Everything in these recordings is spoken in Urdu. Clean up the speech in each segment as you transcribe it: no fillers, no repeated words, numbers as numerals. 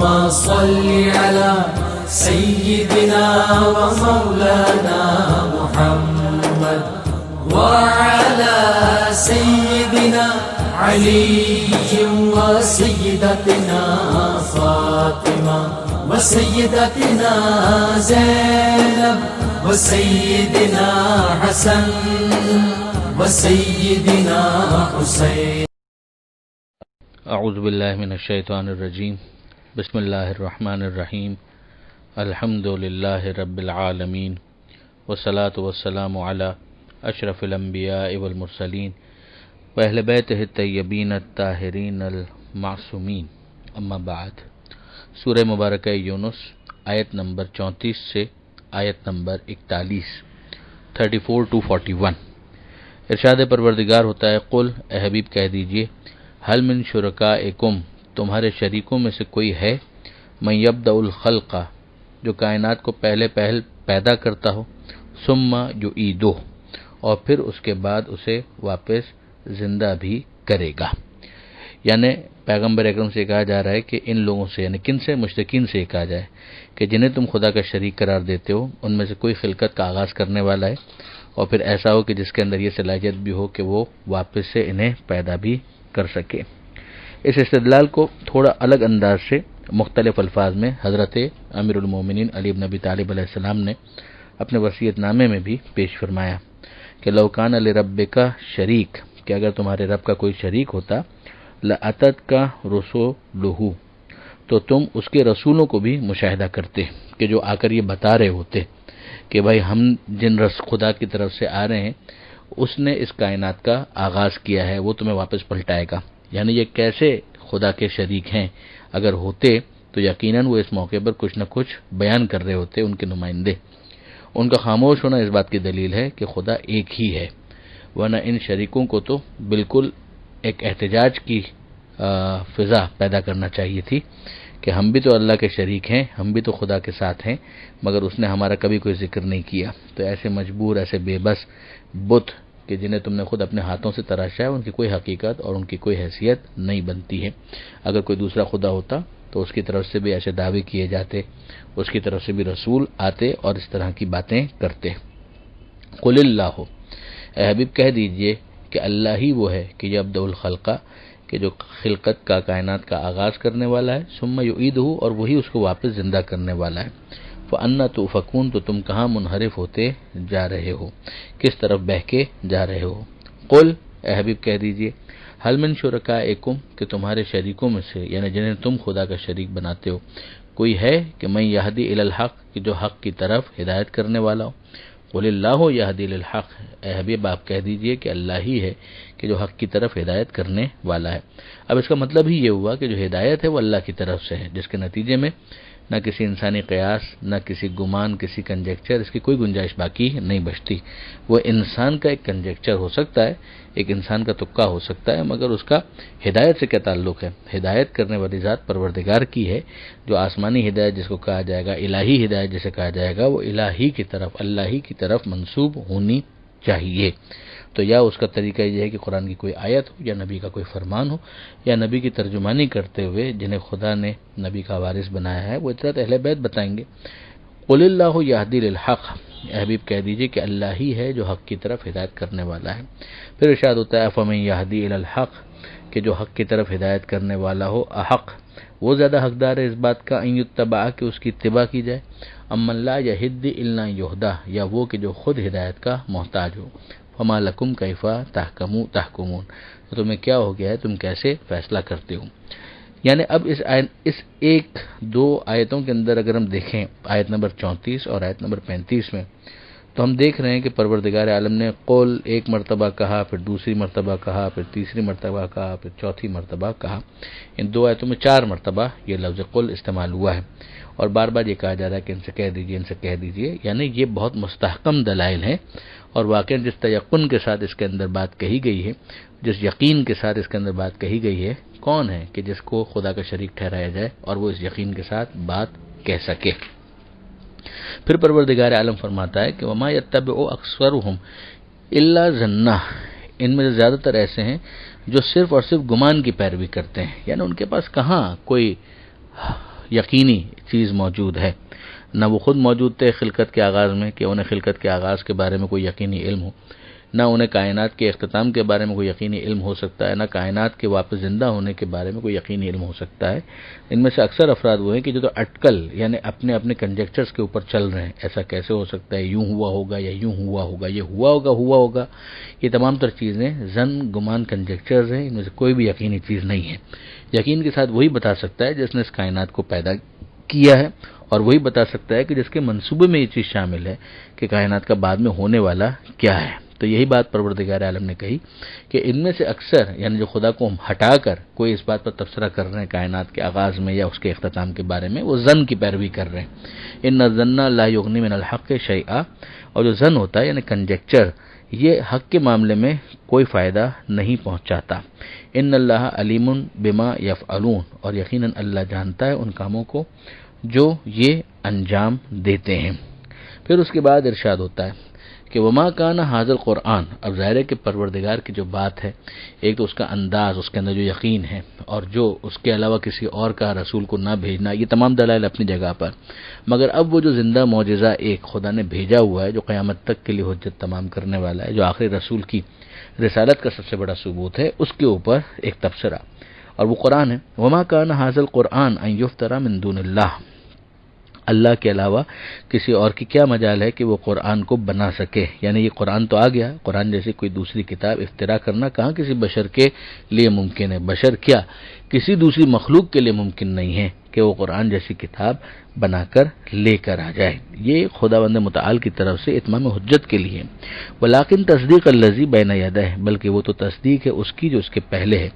اللهم صل على سيدنا ومولانا محمد وعلى سيدنا علي وسيدتنا فاطمة وسيدتنا زينب وسيدنا حسن وسيدنا حسين. اعوذ باللہ من الشیطان الرجیم. بسم اللہ الرحمن الرحیم. الحمد للہ رب العالمین والصلاة والسلام علی اشرف الانبیاء والمرسلین واہل بیتہ الطیبین الطاہرین المعصومین. اما بعد. سورہ مبارکہ یونس آیت نمبر 34 سے آیت نمبر 41 34 to 41. ارشاد پروردگار ہوتا ہے قل اے حبیب کہہ دیجئے حل من شرکائکم تمہارے شریکوں میں سے کوئی ہے من یبدأ الخلق جو کائنات کو پہلے پیدا کرتا ہو ثم یعیدہ اور پھر اس کے بعد اسے واپس زندہ بھی کرے گا. یعنی پیغمبر اکرم سے کہا جا رہا ہے کہ ان لوگوں سے یعنی کن سے؟ مشرکین سے کہا جائے کہ جنہیں تم خدا کا شریک قرار دیتے ہو ان میں سے کوئی خلقت کا آغاز کرنے والا ہے اور پھر ایسا ہو کہ جس کے اندر یہ صلاحیت بھی ہو کہ وہ واپس سے انہیں پیدا بھی کر سکے. اس استدلال کو تھوڑا الگ انداز سے مختلف الفاظ میں حضرت امیر المومنین علی بن ابی طالب علیہ السلام نے اپنے وصیت نامے میں بھی پیش فرمایا کہ لو کان لربک شریک کہ اگر تمہارے رب کا کوئی شریک ہوتا لاتت رسولہ تو تم اس کے رسولوں کو بھی مشاہدہ کرتے کہ جو آ کر یہ بتا رہے ہوتے کہ بھائی ہم جن خدا کی طرف سے آ رہے ہیں اس نے اس کائنات کا آغاز کیا ہے وہ تمہیں واپس پلٹائے گا. یعنی یہ کیسے خدا کے شریک ہیں؟ اگر ہوتے تو یقیناً وہ اس موقع پر کچھ نہ کچھ بیان کر رہے ہوتے ان کے نمائندے. ان کا خاموش ہونا اس بات کی دلیل ہے کہ خدا ایک ہی ہے، ورنہ ان شریکوں کو تو بالکل ایک احتجاج کی فضا پیدا کرنا چاہیے تھی کہ ہم بھی تو اللہ کے شریک ہیں، ہم بھی تو خدا کے ساتھ ہیں، مگر اس نے ہمارا کبھی کوئی ذکر نہیں کیا. تو ایسے مجبور ایسے بے بس بت کہ جنہیں تم نے خود اپنے ہاتھوں سے تراشا ہے ان کی کوئی حقیقت اور ان کی کوئی حیثیت نہیں بنتی ہے. اگر کوئی دوسرا خدا ہوتا تو اس کی طرف سے بھی ایسے دعوے کیے جاتے، اس کی طرف سے بھی رسول آتے اور اس طرح کی باتیں کرتے. قل اللہ اے حبیب کہہ دیجئے کہ اللہ ہی وہ ہے کہ یبدأ الخلق کہ جو خلقت کا کائنات کا آغاز کرنے والا ہے ثم یعیدہ اور وہی اس کو واپس زندہ کرنے والا ہے. فَأَنَّا تُؤْفَكُونَ تو تم کہاں منحرف ہوتے جا رہے ہو، کس طرف بہکے جا رہے ہو. قل اے حبیب کہہ دیجئے حل من شرکائکم کہ تمہارے شریکوں میں سے یعنی جنہیں تم خدا کا شریک بناتے ہو کوئی ہے کہ من یہدی الی الحق کہ جو حق کی طرف ہدایت کرنے والا ہو. قل اللہ یہدی للحق اے حبیب آپ کہہ دیجئے کہ اللہ ہی ہے کہ جو حق کی طرف ہدایت کرنے والا ہے. اب اس کا مطلب ہی یہ ہوا کہ جو ہدایت ہے وہ اللہ کی طرف سے ہے، جس کے نتیجے میں نہ کسی انسانی قیاس نہ کسی گمان کسی کنجیکچر اس کی کوئی گنجائش باقی نہیں بچتی. وہ انسان کا ایک کنجیکچر ہو سکتا ہے، ایک انسان کا تکا ہو سکتا ہے، مگر اس کا ہدایت سے کیا تعلق ہے؟ ہدایت کرنے والی ذات پروردگار کی ہے. جو آسمانی ہدایت جس کو کہا جائے گا، الہی ہدایت جسے کہا جائے گا، وہ الہی کی طرف اللہ ہی کی طرف منسوب ہونی چاہیے. تو یا اس کا طریقہ یہ ہے کہ قرآن کی کوئی آیت ہو یا نبی کا کوئی فرمان ہو یا نبی کی ترجمانی کرتے ہوئے جنہیں خدا نے نبی کا وارث بنایا ہے وہ اطلاعات اہل بیت بتائیں گے. قل اللہ یہدی للحق اے حبیب کہہ دیجئے کہ اللہ ہی ہے جو حق کی طرف ہدایت کرنے والا ہے. پھر ارشاد ہوتا ہے فمن یہدی الی الحق کہ جو حق کی طرف ہدایت کرنے والا ہو احق وہ زیادہ حقدار ہے اس بات کا ان یتبع کہ اس کی اتباع کی جائے، امن لا یہدی الا یہدی یا وہ کہ جو خود ہدایت کا محتاج ہو. فما لکم کیف تحکمون تو تمہیں کیا ہو گیا ہے، تم کیسے فیصلہ کرتے ہو. یعنی اب اس ایک دو آیتوں کے اندر اگر ہم دیکھیں آیت نمبر 34 اور آیت نمبر 35 میں تو ہم دیکھ رہے ہیں کہ پروردگار عالم نے قول ایک مرتبہ کہا، پھر دوسری مرتبہ کہا، پھر تیسری مرتبہ کہا، پھر چوتھی مرتبہ کہا. ان دو آیتوں میں 4 مرتبہ یہ لفظ قول استعمال ہوا ہے اور بار بار یہ کہا جا رہا ہے کہ ان سے کہہ دیجئے، ان سے کہہ دیجئے. یعنی یہ بہت مستحکم دلائل ہیں اور واقعا جس تیقن کے ساتھ اس کے اندر بات کہی گئی ہے، جس یقین کے ساتھ اس کے اندر بات کہی گئی ہے، کون ہے کہ جس کو خدا کا شریک ٹھہرایا جائے اور وہ اس یقین کے ساتھ بات کہہ سکے. پھر پروردگار عالم فرماتا ہے کہ وما یتبع اکثرهم الا ظنا ان میں سے زیادہ تر ایسے ہیں جو صرف اور صرف گمان کی پیروی کرتے ہیں. یعنی ان کے پاس کہاں کوئی یقینی چیز موجود ہے، نہ وہ خود موجود تھے خلقت کے آغاز میں کہ انہیں خلقت کے آغاز کے بارے میں کوئی یقینی علم ہو، نہ انہیں کائنات کے اختتام کے بارے میں کوئی یقینی علم ہو سکتا ہے، نہ کائنات کے واپس زندہ ہونے کے بارے میں کوئی یقینی علم ہو سکتا ہے۔ ان میں سے اکثر افراد وہ ہیں کہ جو تو اٹکل یعنی اپنے اپنے کنجیکچرز کے اوپر چل رہے ہیں، ایسا کیسے ہو سکتا ہے، یوں ہوا ہوگا یا یوں ہوا ہوگا، یہ ہوا ہوگا، یہ تمام تر چیزیں زن گمان کنجیکچرز ہیں، ان میں سے کوئی بھی یقینی چیز نہیں ہے۔ یقین کے ساتھ وہی بتا سکتا ہے جس نے اس کائنات کو پیدا کیا ہے، اور وہی بتا سکتا ہے کہ جس کے منصوبے میں یہ چیز شامل ہے کہ کائنات کا بعد میں ہونے والا کیا ہے۔ تو یہی بات پروردگار عالم نے کہی کہ ان میں سے اکثر یعنی جو خدا کو ہٹا کر کوئی اس بات پر تبصرہ کر رہے ہیں کائنات کے آغاز میں یا اس کے اختتام کے بارے میں، وہ ظن کی پیروی کر رہے ہیں۔ ان الظن لا یغنی من الحق شیئا، اور جو ظن ہوتا ہے یعنی کنجیکچر، یہ حق کے معاملے میں کوئی فائدہ نہیں پہنچاتا۔ ان اللہ علیم بما یفعلون، اور یقیناً اللہ جانتا ہے ان کاموں کو جو یہ انجام دیتے ہیں۔ پھر اس کے بعد ارشاد ہوتا ہے کہ وما کان ھذا القرآن، اب ظاہر ہے کہ پروردگار کی جو بات ہے، ایک تو اس کا انداز، اس کے اندر جو یقین ہے، اور جو اس کے علاوہ کسی اور کا رسول کو نہ بھیجنا، یہ تمام دلائل اپنی جگہ پر، مگر اب وہ جو زندہ معجزہ ایک خدا نے بھیجا ہوا ہے جو قیامت تک کے لیے حجت تمام کرنے والا ہے، جو آخری رسول کی رسالت کا سب سے بڑا ثبوت ہے، اس کے اوپر ایک تبصرہ، اور وہ قرآن ہے۔ وما کان ھذا القرآن ان یفترى من دون اللہ، اللہ کے علاوہ کسی اور کی کیا مجال ہے کہ وہ قرآن کو بنا سکے، یعنی یہ قرآن تو آ گیا، قرآن جیسی کوئی دوسری کتاب اختراع کرنا کہاں کسی بشر کے لیے ممکن ہے، بشر کیا کسی دوسری مخلوق کے لیے ممکن نہیں ہے کہ وہ قرآن جیسی کتاب بنا کر لے کر آ جائے، یہ خداوند متعال کی طرف سے اتمام حجت کے لیے۔ ولیکن تصدیق الذی بین یدہ، بلکہ وہ تو تصدیق ہے اس کی جو اس کے پہلے ہے،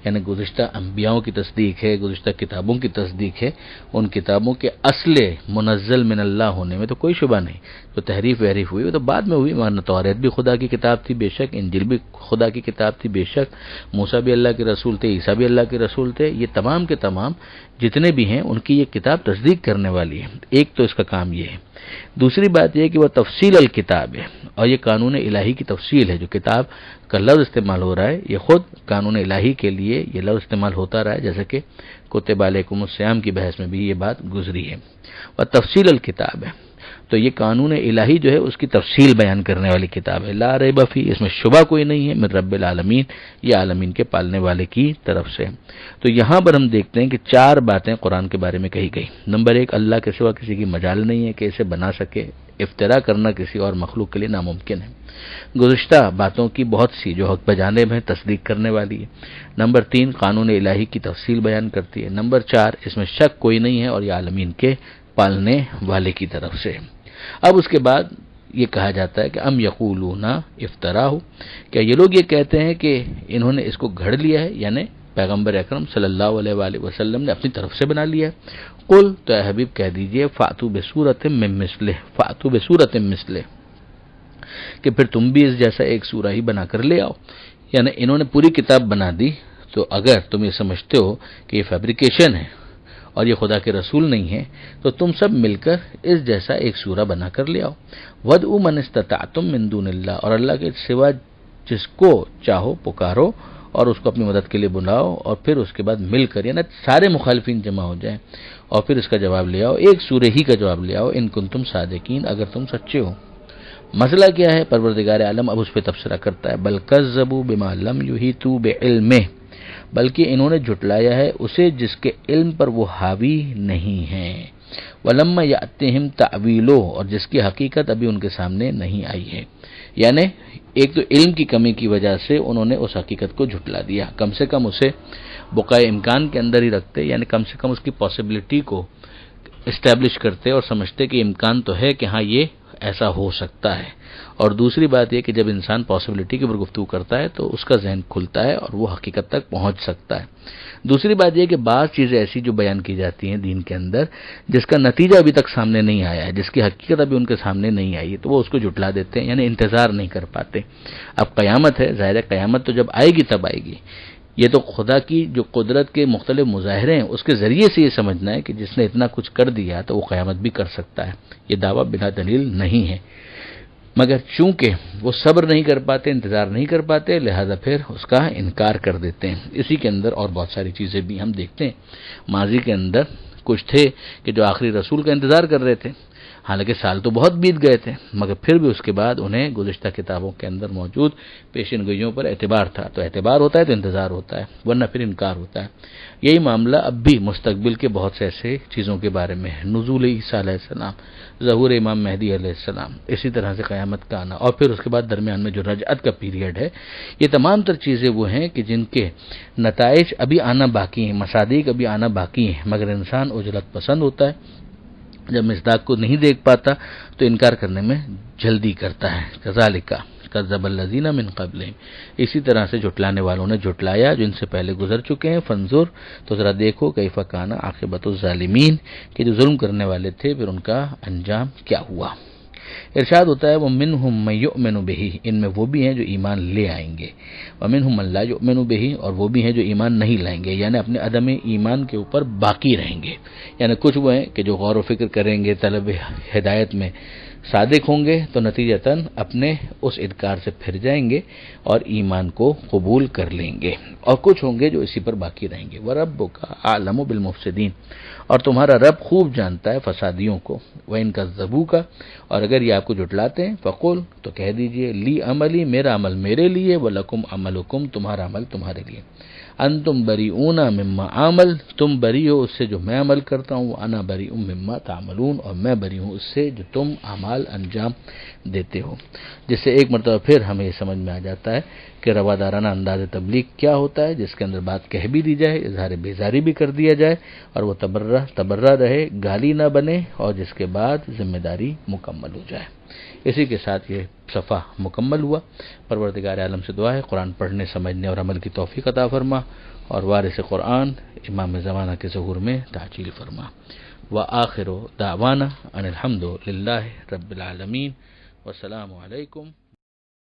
یعنی گزشتہ انبیاءوں کی تصدیق ہے، گزشتہ کتابوں کی تصدیق ہے، ان کتابوں کے اصل منزل من اللہ ہونے میں تو کوئی شبہ نہیں، جو تحریف وحریف ہوئی وہ تو بعد میں ہوئی، ورنہ توریت بھی خدا کی کتاب تھی بے شک، انجیل بھی خدا کی کتاب تھی بے شک، موسیٰ بھی اللہ کے رسول تھے، عیسیٰ بھی اللہ کے رسول تھے، یہ تمام کے تمام جتنے بھی ہیں ان کی یہ کتاب تصدیق کرنے والی ہے۔ ایک تو اس کا کام یہ ہے، دوسری بات یہ کہ وہ تفصیل الکتاب ہے، اور یہ قانون الہی کی تفصیل ہے، جو کتاب کا لفظ استعمال ہو رہا ہے یہ خود قانون الہی کے لیے یہ لفظ استعمال ہوتا رہا ہے، جیسے کہ کتب علیکم الصیام کی بحث میں بھی یہ بات گزری ہے، اور تفصیل الکتاب ہے، تو یہ قانون الہی جو ہے اس کی تفصیل بیان کرنے والی کتاب ہے، لا ریب فی، اس میں شبہ کوئی نہیں ہے، من رب العالمین، یہ عالمین کے پالنے والے کی طرف سے۔ تو یہاں پر ہم دیکھتے ہیں کہ 4 باتیں قرآن کے بارے میں کہی گئی۔ نمبر 1، اللہ کے سوا کسی کی مجال نہیں ہے کہ اسے بنا سکے، افتراء کرنا کسی اور مخلوق کے لیے ناممکن ہے۔ گزشتہ باتوں کی بہت سی جو حق بجانب ہیں تصدیق کرنے والی ہے۔ نمبر 3، قانون الہی کی تفصیل بیان کرتی ہے۔ نمبر 4، اس میں شک کوئی نہیں ہے اور یہ عالمین کے پالنے والے کی طرف سے۔ اب اس کے بعد یہ کہا جاتا ہے کہ ام یقولون افتراہ، کیا یہ لوگ یہ کہتے ہیں کہ انہوں نے اس کو گھڑ لیا ہے، یعنی پیغمبر اکرم صلی اللہ علیہ وآلہ وسلم نے اپنی طرف سے بنا لیا ہے۔ قل، تو اے حبیب کہہ دیجئے، فاتو بصورت من مثلہ، فاتو بصورت مثلہ، کہ پھر تم بھی اس جیسا ایک سورہ ہی بنا کر لے آؤ، یعنی انہوں نے پوری کتاب بنا دی، تو اگر تم یہ سمجھتے ہو کہ یہ فیبریکیشن ہے اور یہ خدا کے رسول نہیں ہے تو تم سب مل کر اس جیسا ایک سورہ بنا کر لے آؤ۔ وَادْعُوا مَنِ اسْتَطَعْتُم مِّن دُونِ اللَّهِ، اور اللہ کے سوا جس کو چاہو پکارو اور اس کو اپنی مدد کے لیے بلاؤ، اور پھر اس کے بعد مل کر یعنی سارے مخالفین جمع ہو جائیں اور پھر اس کا جواب لے آؤ، ایک سورہ ہی کا جواب لے آؤ، ان کنتم صادقین، اگر تم سچے ہو۔ مسئلہ کیا ہے؟ پروردگار عالم اب اس پہ تبصرہ کرتا ہے، بل کذبوا بما لم یحیطوا بعلمہ، بلکہ انہوں نے جھٹلایا ہے اسے جس کے علم پر وہ حاوی نہیں ہیں، ولما یاتہم تاویلہ، اور جس کی حقیقت ابھی ان کے سامنے نہیں آئی ہے، یعنی ایک تو علم کی کمی کی وجہ سے انہوں نے اس حقیقت کو جھٹلا دیا، کم سے کم اسے بقائے امکان کے اندر ہی رکھتے، یعنی کم سے کم اس کی پاسبلٹی کو اسٹیبلش کرتے اور سمجھتے کہ امکان تو ہے کہ ہاں یہ ایسا ہو سکتا ہے۔ اور دوسری بات یہ کہ جب انسان پاسبلٹی کے اوپر گفتگو کرتا ہے تو اس کا ذہن کھلتا ہے اور وہ حقیقت تک پہنچ سکتا ہے۔ دوسری بات یہ کہ بعض چیزیں ایسی جو بیان کی جاتی ہیں دین کے اندر جس کا نتیجہ ابھی تک سامنے نہیں آیا ہے، جس کی حقیقت ابھی ان کے سامنے نہیں آئی ہے، تو وہ اس کو جھٹلا دیتے ہیں، یعنی انتظار نہیں کر پاتے۔ اب قیامت ہے، ظاہر ہے قیامت تو جب آئے گی تب آئے گی، یہ تو خدا کی جو قدرت کے مختلف مظاہرے ہیں اس کے ذریعے سے یہ سمجھنا ہے کہ جس نے اتنا کچھ کر دیا تو وہ قیامت بھی کر سکتا ہے، یہ دعویٰ بنا دلیل نہیں ہے، مگر چونکہ وہ صبر نہیں کر پاتے، انتظار نہیں کر پاتے، لہذا پھر اس کا انکار کر دیتے ہیں۔ اسی کے اندر اور بہت ساری چیزیں بھی ہم دیکھتے ہیں، ماضی کے اندر کچھ تھے کہ جو آخری رسول کا انتظار کر رہے تھے، حالانکہ سال تو بہت بیت گئے تھے، مگر پھر بھی اس کے بعد انہیں گزشتہ کتابوں کے اندر موجود پیشن گوئیوں پر اعتبار تھا، تو اعتبار ہوتا ہے تو انتظار ہوتا ہے، ورنہ پھر انکار ہوتا ہے۔ یہی معاملہ اب بھی مستقبل کے بہت سے ایسے چیزوں کے بارے میں ہے، نزول عیسیٰ علیہ السلام، ظہور امام مہدی علیہ السلام، اسی طرح سے قیامت کا آنا، اور پھر اس کے بعد درمیان میں جو رجعت کا پیریڈ ہے، یہ تمام تر چیزیں وہ ہیں کہ جن کے نتائج ابھی آنا باقی ہیں، مصادیق ابھی آنا باقی ہیں، مگر انسان عجلت پسند ہوتا ہے، جب مصداق کو نہیں دیکھ پاتا تو انکار کرنے میں جلدی کرتا ہے۔ کذالک کذب الذین من قبلہم، اسی طرح سے جھٹلانے والوں نے جھٹلایا جو ان سے پہلے گزر چکے ہیں۔ فانظر، تو ذرا دیکھو کیف کان عاقبۃ الظالمین، کہ جو ظلم کرنے والے تھے پھر ان کا انجام کیا ہوا۔ ارشاد ہوتا ہے وَمِنْهُمْ مَن يُؤْمِنُ بِهِ، ان میں وہ بھی ہیں جو ایمان لے آئیں گے، وَمِنْهُمْ مَن لَا يُؤْمِنُ بِهِ، اور وہ بھی ہیں جو ایمان نہیں لائیں گے، یعنی اپنے عدم ایمان کے اوپر باقی رہیں گے۔ یعنی کچھ وہ ہیں کہ جو غور و فکر کریں گے، طلب ہدایت میں صادق ہوں گے تو نتیجتاً اپنے اس انکار سے پھر جائیں گے اور ایمان کو قبول کر لیں گے، اور کچھ ہوں گے جو اسی پر باقی رہیں گے۔ وَرَبُّكَ أَعْلَمُ بِالْمُفْسِدِينَ، اور تمہارا رب خوب جانتا ہے فسادیوں کو۔ وَإِن كَذَّبُوكَ، اور اگر یہ آپ کو جھٹلاتے ہیں، فَقُلْ، تو کہہ دیجئے، لی عملی، میرا عمل میرے لیے، وَلَكُمْ عَمَلُكُمْ، تمہارا عمل تمہارے لیے۔ انتم بریئون مما عمل، تم بری ہو اس سے جو میں عمل کرتا ہوں، انا بریء مما تعملون، اور میں بری ہوں اس سے جو تم اعمال انجام دیتے ہو۔ جس سے ایک مرتبہ پھر ہمیں یہ سمجھ میں آ جاتا ہے کہ روادارانہ انداز تبلیغ کیا ہوتا ہے، جس کے اندر بات کہہ بھی دی جائے، اظہار بیزاری بھی کر دیا جائے، اور وہ تبرہ رہے، گالی نہ بنے، اور جس کے بعد ذمہ داری مکمل ہو جائے۔ اسی کے ساتھ یہ صفحہ مکمل ہوا۔ پروردگار عالم سے دعا ہے قرآن پڑھنے، سمجھنے اور عمل کی توفیق عطا فرما، اور وارث قرآن امام زمانہ کے ظہور میں تعجیل فرما۔ وآخر دعوانا ان الحمد للہ رب العالمین، والسلام علیکم